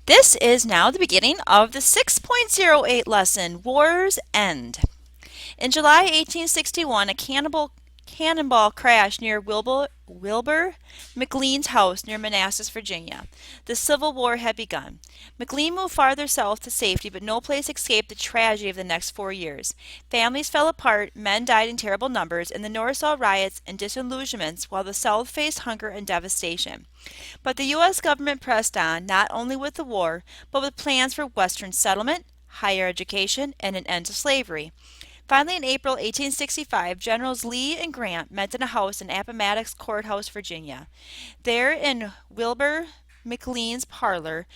This is now the beginning of the 6.08 lesson, War's End. In July 1861, a cannonball crashed near Wilbur McLean's house near Manassas, Virginia. The Civil War had begun. McLean moved farther south to safety, but no place escaped the tragedy of the next 4 years. Families fell apart, men died in terrible numbers, and the North saw riots and disillusionments while the South faced hunger and devastation. But the U.S. government pressed on, not only with the war, but with plans for Western settlement, higher education, and an end to slavery. Finally, in April 1865, Generals Lee and Grant met in a house in Appomattox Courthouse, Virginia. There, in Wilbur McLean's parlor,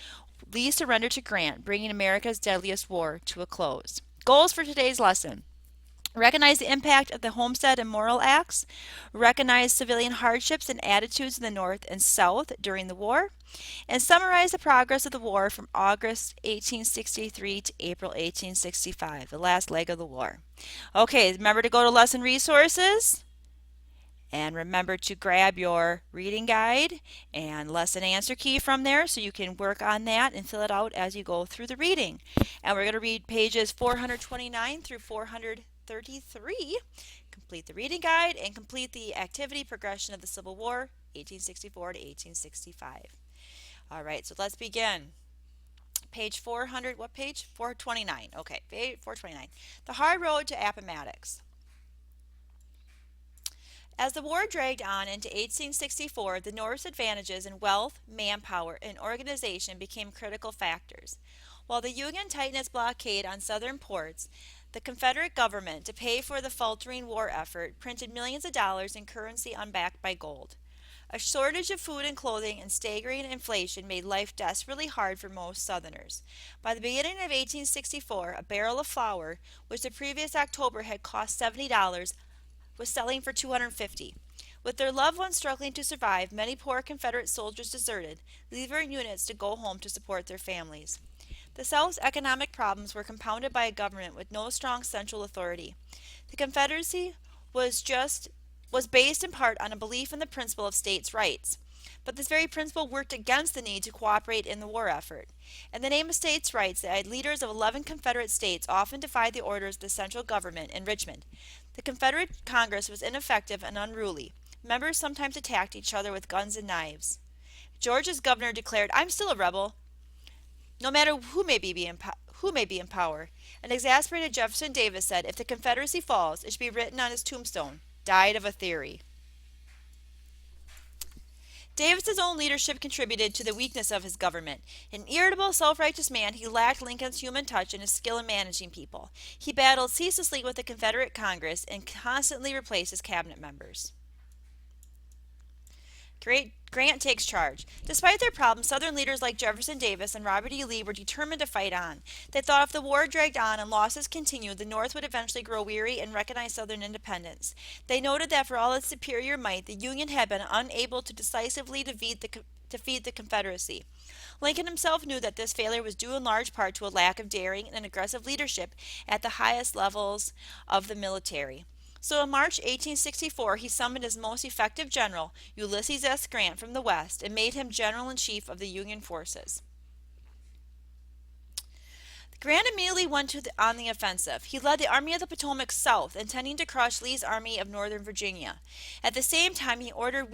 Lee surrendered to Grant, bringing America's deadliest war to a close. Goals for today's lesson. Recognize the impact of the Homestead and Morrill Acts. Recognize civilian hardships and attitudes in the North and South during the war. And summarize the progress of the war from August 1863 to April 1865, the last leg of the war. Okay, remember to go to lesson resources. And remember to grab your reading guide and lesson answer key from there so you can work on that and fill it out as you go through the reading. And we're going to read pages 429 through 433. Complete the reading guide and complete the activity progression of the Civil War, 1864 to 1865. All right, so let's begin. Page 400, what page? 429. Okay, 429. The hard road to Appomattox. As the war dragged on into 1864, the North's advantages in wealth, manpower, and organization became critical factors. While the Union tightened its blockade on southern ports, the Confederate government, to pay for the faltering war effort, printed millions of dollars in currency unbacked by gold. A shortage of food and clothing and staggering inflation made life desperately hard for most Southerners. By the beginning of 1864, a barrel of flour, which the previous October had cost $70, was selling for $250. With their loved ones struggling to survive, many poor Confederate soldiers deserted, leaving units to go home to support their families. The South's economic problems were compounded by a government with no strong central authority. The Confederacy was based in part on a belief in the principle of states' rights. But this very principle worked against the need to cooperate in the war effort. In the name of states' rights, the leaders of 11 Confederate states often defied the orders of the central government in Richmond. The Confederate Congress was ineffective and unruly. Members sometimes attacked each other with guns and knives. Georgia's governor declared, "I'm still a rebel, no matter who may be in power." An exasperated Jefferson Davis said, "If the Confederacy falls, it should be written on his tombstone, 'Died of a theory.'" Davis's own leadership contributed to the weakness of his government. An irritable, self-righteous man, he lacked Lincoln's human touch and his skill in managing people. He battled ceaselessly with the Confederate Congress and constantly replaced his cabinet members. Grant takes charge. Despite their problems, Southern leaders like Jefferson Davis and Robert E. Lee were determined to fight on. They thought if the war dragged on and losses continued, the North would eventually grow weary and recognize Southern independence. They noted that for all its superior might, the Union had been unable to decisively defeat the Confederacy. Lincoln himself knew that this failure was due in large part to a lack of daring and aggressive leadership at the highest levels of the military. So in March 1864, he summoned his most effective general, Ulysses S. Grant, from the West and made him general-in-chief of the Union forces. Grant immediately went on the offensive. He led the Army of the Potomac south, intending to crush Lee's Army of Northern Virginia. At the same time, he ordered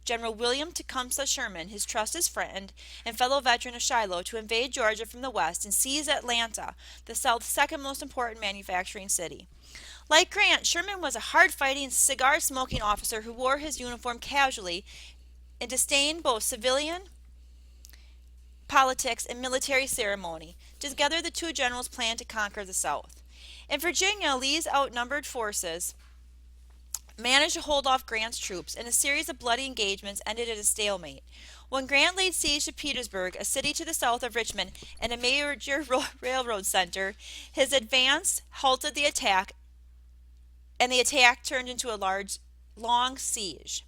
General William Tecumseh Sherman, his trusted friend and fellow veteran of Shiloh, to invade Georgia from the west and seize Atlanta, the South's second most important manufacturing city. Like Grant, Sherman was a hard-fighting, cigar-smoking officer who wore his uniform casually and disdained both civilian politics and military ceremony. Together, the two generals planned to conquer the South. In Virginia, Lee's outnumbered forces managed to hold off Grant's troops, and a series of bloody engagements ended at a stalemate. When Grant laid siege to Petersburg, a city to the south of Richmond and a major railroad center, his advance halted the attack, and the attack turned into a long siege.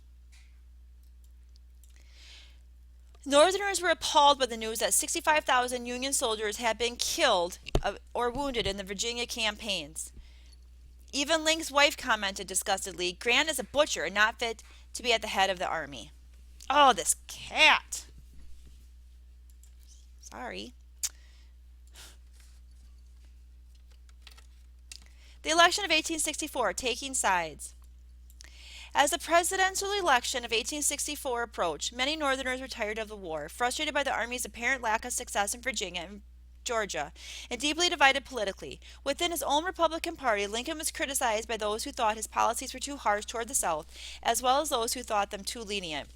Northerners were appalled by the news that 65,000 Union soldiers had been killed or wounded in the Virginia campaigns. Even Link's wife commented disgustedly, "Grant is a butcher and not fit to be at the head of the army." Oh, this cat! Sorry. The election of 1864, taking sides. As the presidential election of 1864 approached, many Northerners were tired of the war, frustrated by the Army's apparent lack of success in Virginia and Georgia, and deeply divided politically. Within his own Republican Party, Lincoln was criticized by those who thought his policies were too harsh toward the South, as well as those who thought them too lenient.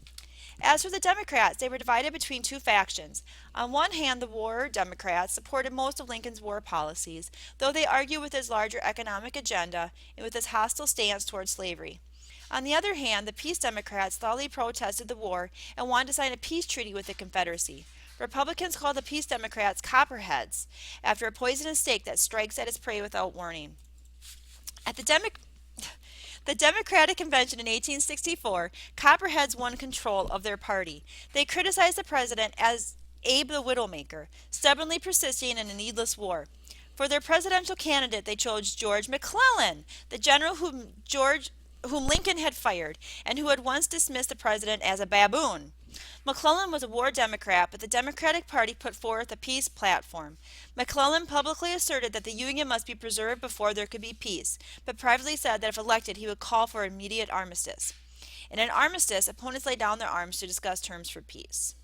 As for the Democrats, they were divided between two factions. On one hand, the war Democrats supported most of Lincoln's war policies, though they argued with his larger economic agenda and with his hostile stance toward slavery. On the other hand, the Peace Democrats loudly protested the war and wanted to sign a peace treaty with the Confederacy. Republicans called the Peace Democrats Copperheads, after a poisonous snake that strikes at its prey without warning. At the Democratic Convention in 1864, Copperheads won control of their party. They criticized the president as Abe the Widowmaker, stubbornly persisting in a needless war. For their presidential candidate, they chose George McClellan, the general whom Lincoln had fired, and who had once dismissed the president as a baboon. McClellan was a war Democrat, but the Democratic Party put forth a peace platform. McClellan publicly asserted that the Union must be preserved before there could be peace, but privately said that if elected he would call for immediate armistice. In an armistice, opponents laid down their arms to discuss terms for peace.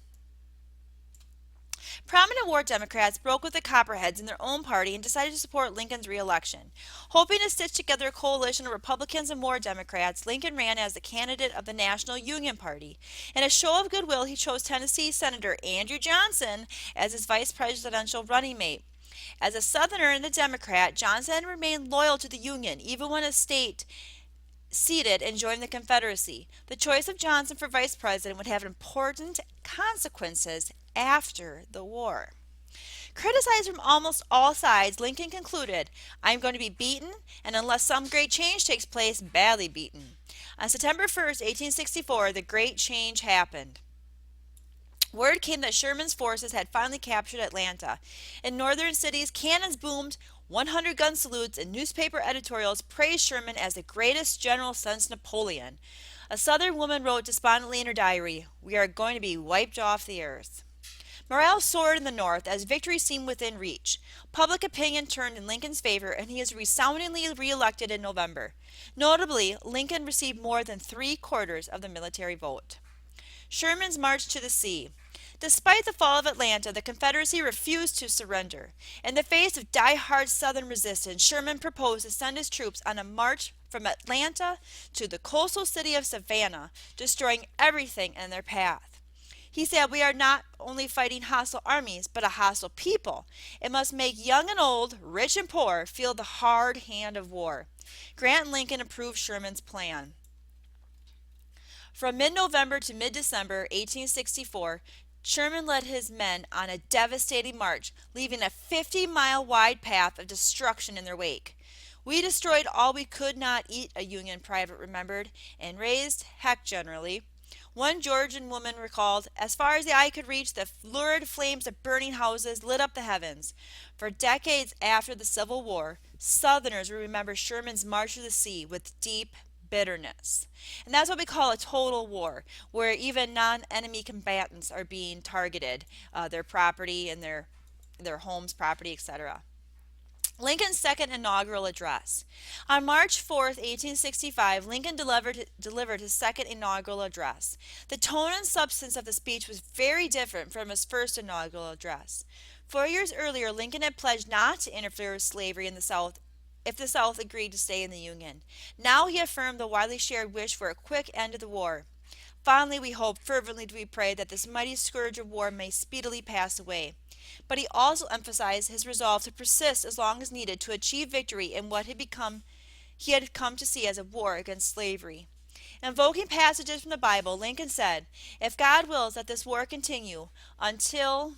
Prominent war Democrats broke with the Copperheads in their own party and decided to support Lincoln's re-election. Hoping to stitch together a coalition of Republicans and war Democrats, Lincoln ran as the candidate of the National Union Party. In a show of goodwill, he chose Tennessee Senator Andrew Johnson as his vice presidential running mate. As a Southerner and a Democrat, Johnson remained loyal to the Union, even when his state ceded and joined the Confederacy. The choice of Johnson for vice president would have important consequences after the war. Criticized from almost all sides, Lincoln concluded, "I am going to be beaten, and unless some great change takes place, badly beaten." On September 1st, 1864, the great change happened. Word came that Sherman's forces had finally captured Atlanta. In northern cities, cannons boomed, 100-gun salutes, and newspaper editorials praised Sherman as the greatest general since Napoleon. A Southern woman wrote despondently in her diary, "We are going to be wiped off the earth." Morale soared in the North as victory seemed within reach. Public opinion turned in Lincoln's favor, and he is resoundingly reelected in November. Notably, Lincoln received more than 3/4 of the military vote. Sherman's march to the sea. Despite the fall of Atlanta, the Confederacy refused to surrender. In the face of die-hard Southern resistance, Sherman proposed to send his troops on a march from Atlanta to the coastal city of Savannah, destroying everything in their path. He said, "We are not only fighting hostile armies, but a hostile people. It must make young and old, rich and poor, feel the hard hand of war." Grant and Lincoln approved Sherman's plan. From mid-November to mid-December 1864, Sherman led his men on a devastating march, leaving a 50-mile wide path of destruction in their wake. "We destroyed all we could not eat," a Union private remembered, "and raised heck generally." One Georgian woman recalled, "As far as the eye could reach, the lurid flames of burning houses lit up the heavens." For decades after the Civil War, Southerners will remember Sherman's march to the sea with deep bitterness. And that's what we call a total war, where even non-enemy combatants are being targeted, their property and their homes, property, etc. Lincoln's second inaugural address. On March 4th, 1865, Lincoln delivered his second inaugural address. The tone and substance of the speech was very different from his first inaugural address. 4 years earlier, Lincoln had pledged not to interfere with slavery in the South if the South agreed to stay in the Union. Now he affirmed the widely shared wish for a quick end to the war. "Fondly we hope, fervently do we pray, that this mighty scourge of war may speedily pass away." But he also emphasized his resolve to persist as long as needed to achieve victory in what he had come to see as a war against slavery. Invoking passages from the Bible, Lincoln said, "If God wills that this war continue until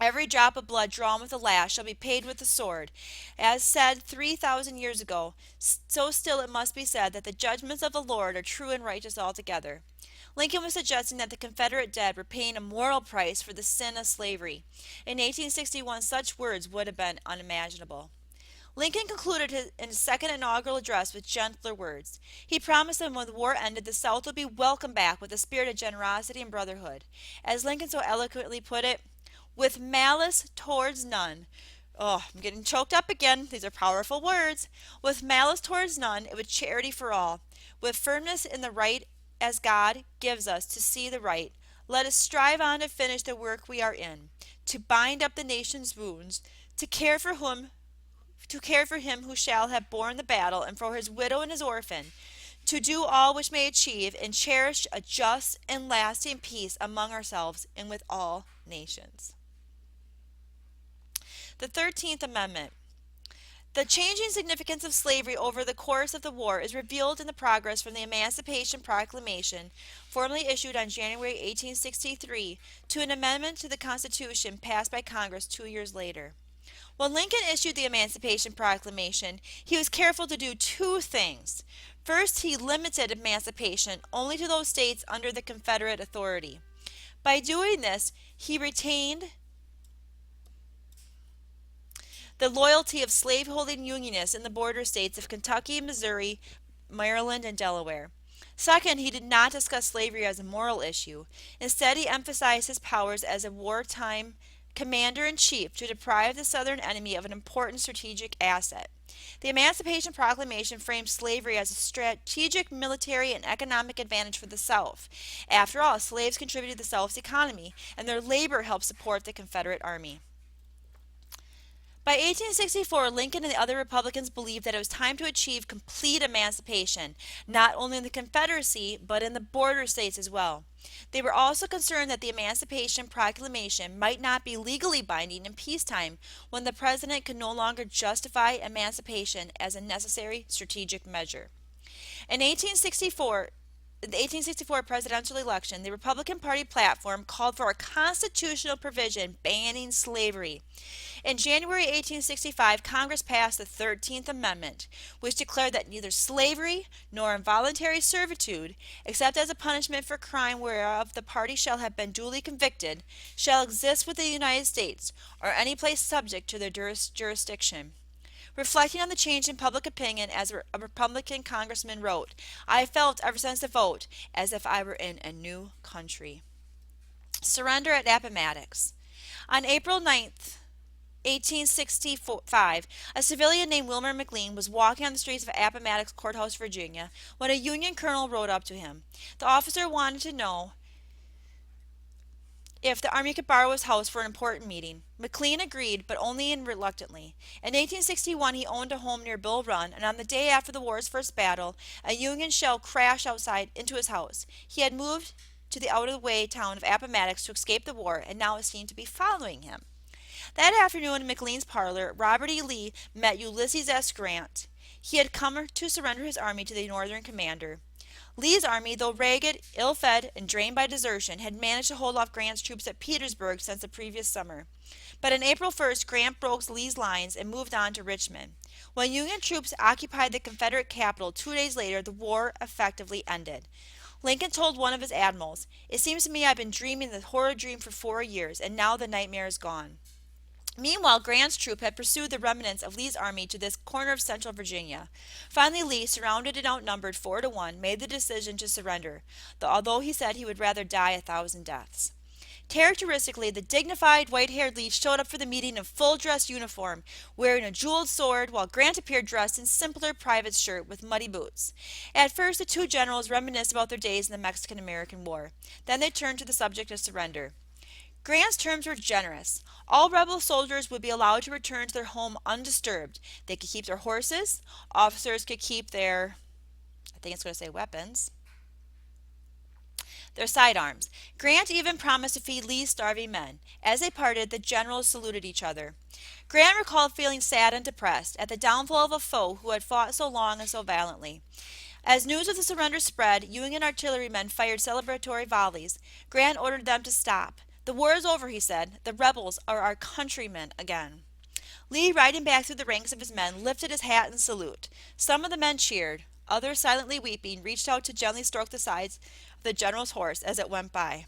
every drop of blood drawn with the lash shall be paid with the sword, as said 3,000 years ago, so still it must be said that the judgments of the Lord are true and righteous altogether." Lincoln was suggesting that the Confederate dead were paying a moral price for the sin of slavery. In 1861, such words would have been unimaginable. Lincoln concluded his second inaugural address with gentler words. He promised that when the war ended, the South would be welcomed back with a spirit of generosity and brotherhood. As Lincoln so eloquently put it, with malice towards none. Oh, I'm getting choked up again. These are powerful words. With malice towards none, with charity for all, with firmness in the right as God gives us to see the right. Let us strive on to finish the work we are in, to bind up the nation's wounds, to care for him who shall have borne the battle, and for his widow and his orphan, to do all which may achieve and cherish a just and lasting peace among ourselves and with all nations. The 13th Amendment. The changing significance of slavery over the course of the war is revealed in the progress from the Emancipation Proclamation, formally issued on January 1863, to an amendment to the Constitution passed by Congress 2 years later. When Lincoln issued the Emancipation Proclamation, he was careful to do two things. First, he limited emancipation only to those states under the Confederate authority. By doing this, he retained the loyalty of slaveholding Unionists in the border states of Kentucky, Missouri, Maryland, and Delaware. Second, he did not discuss slavery as a moral issue. Instead, he emphasized his powers as a wartime commander-in-chief to deprive the Southern enemy of an important strategic asset. The Emancipation Proclamation framed slavery as a strategic military and economic advantage for the South. After all, slaves contributed to the South's economy, and their labor helped support the Confederate Army. By 1864, Lincoln and the other Republicans believed that it was time to achieve complete emancipation, not only in the Confederacy, but in the border states as well. They were also concerned that the Emancipation Proclamation might not be legally binding in peacetime when the president could no longer justify emancipation as a necessary strategic measure. In 1864, the 1864 presidential election, the Republican Party platform called for a constitutional provision banning slavery. In January 1865, Congress passed the 13th Amendment, which declared that neither slavery nor involuntary servitude, except as a punishment for crime whereof the party shall have been duly convicted, shall exist within the United States or any place subject to their jurisdiction. Reflecting on the change in public opinion, as a Republican congressman wrote, I felt ever since the vote as if I were in a new country. Surrender at Appomattox. On April 9th, 1865, a civilian named Wilmer McLean was walking on the streets of Appomattox Courthouse, Virginia, when a Union colonel rode up to him. The officer wanted to know if the Army could borrow his house for an important meeting. McLean agreed, but only reluctantly. In 1861, he owned a home near Bull Run, and on the day after the war's first battle, a Union shell crashed outside into his house. He had moved to the out-of-the-way town of Appomattox to escape the war, and now it seemed to be following him. That afternoon in McLean's parlor, Robert E. Lee met Ulysses S. Grant. He had come to surrender his army to the Northern commander. Lee's army, though ragged, ill-fed, and drained by desertion, had managed to hold off Grant's troops at Petersburg since the previous summer. But on April 1st, Grant broke Lee's lines and moved on to Richmond. When Union troops occupied the Confederate capital 2 days later, the war effectively ended. Lincoln told one of his admirals, "It seems to me I've been dreaming the horrid dream for 4 years, and now the nightmare is gone." Meanwhile, Grant's troop had pursued the remnants of Lee's army to this corner of central Virginia. Finally, Lee, surrounded and outnumbered 4-1, made the decision to surrender, although he said he would rather die 1,000 deaths. Characteristically, the dignified, white-haired Lee showed up for the meeting in full-dress uniform, wearing a jeweled sword, while Grant appeared dressed in simpler private shirt with muddy boots. At first, the two generals reminisced about their days in the Mexican-American War. Then they turned to the subject of surrender. Grant's terms were generous. All rebel soldiers would be allowed to return to their home undisturbed. They could keep their horses. Officers could keep their, I think it's going to say weapons, their sidearms. Grant even promised to feed Lee's starving men. As they parted, the generals saluted each other. Grant recalled feeling sad and depressed at the downfall of a foe who had fought so long and so valiantly. As news of the surrender spread, Union artillerymen fired celebratory volleys. Grant ordered them to stop. "The war is over," he said. "The rebels are our countrymen again." Lee, riding back through the ranks of his men, lifted his hat in salute. Some of the men cheered. Others, silently weeping, reached out to gently stroke the sides of the general's horse as it went by.